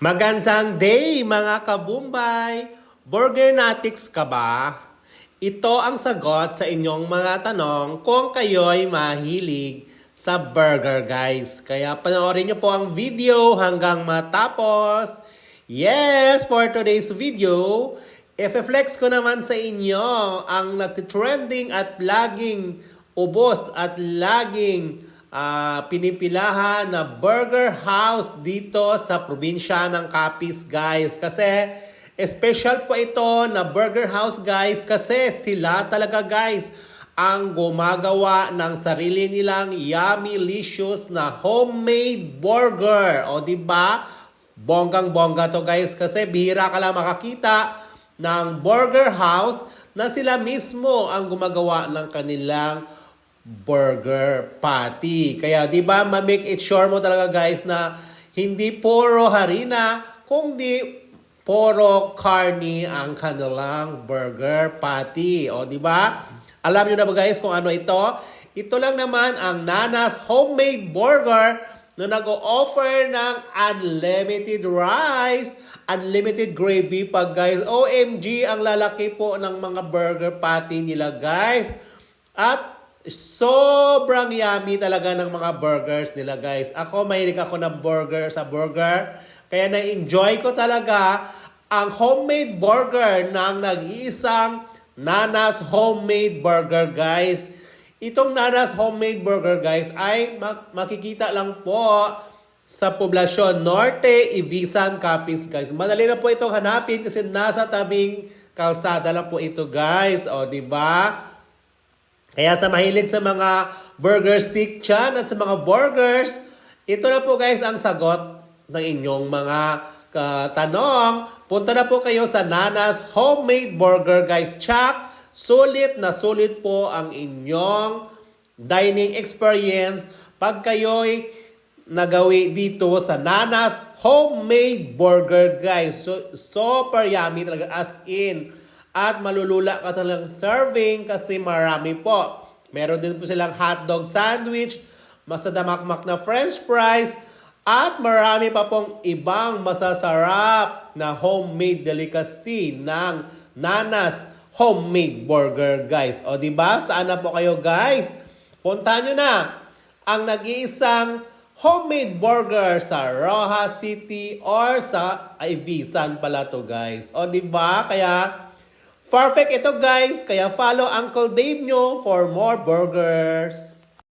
Magandang day mga kabumbay! Burger Natics ka ba? Ito ang sagot sa inyong mga tanong kung kayo'y mahilig sa burger guys. Kaya panoorin nyo po ang video hanggang matapos. Yes, for today's video, i-flex ko naman sa inyo ang nagtitrending at laging ubos at laging pinipilahan na burger house dito sa probinsya ng Capiz guys. Kasi special po ito na burger house guys kasi sila talaga guys ang gumagawa ng sarili nilang yummy-licious na homemade burger. O diba? Bonggang-bongga to guys kasi bihira ka lang makakita ng burger house na sila mismo ang gumagawa ng kanilang burger patty. Kaya 'di ba, ma-make it sure mo talaga guys na hindi puro harina, kundi puro karni ang kanilang burger patty. O 'di ba? Alam niyo na ba guys kung ano ito? Ito lang naman ang Nana's Homemade Burger na nag-o-offer ng unlimited rice, unlimited gravy pa guys. OMG, ang lalaki po ng mga burger patty nila guys. At sobrang yummy talaga ng mga burgers nila guys. Ako, mahilig ako ng burger sa burger. Kaya na-enjoy ko talaga ang homemade burger ng nag-iisang Nana's Homemade Burger guys. Itong Nana's Homemade Burger guys ay makikita lang po sa Poblacion Norte, Ibisan, Capiz guys. Madali na po itong hanapin kasi nasa tabing kalsada lang po ito guys. O, diba? Kaya sa mahilig sa mga burger stick dyan at sa mga burgers, ito na po guys ang sagot ng inyong mga tanong. Punta na po kayo sa Nana's Homemade Burger guys. Check! Sulit na sulit po ang inyong dining experience pag kayo'y nagawi dito sa Nana's Homemade Burger guys. So, super yummy talaga as in. At malulula ka talagang serving kasi marami po. Meron din po silang hotdog sandwich, masadamakmak na french fries, at marami pa pong ibang masasarap na homemade delicacy ng Nana's Homemade Burger guys. O diba? Saan na po kayo guys? Puntahan nyo na ang nag-iisang homemade burger sa Rojas City or sa Ibisan pala to guys. O diba? Kaya perfect ito guys, kaya follow Uncle Dave nyo for more burgers.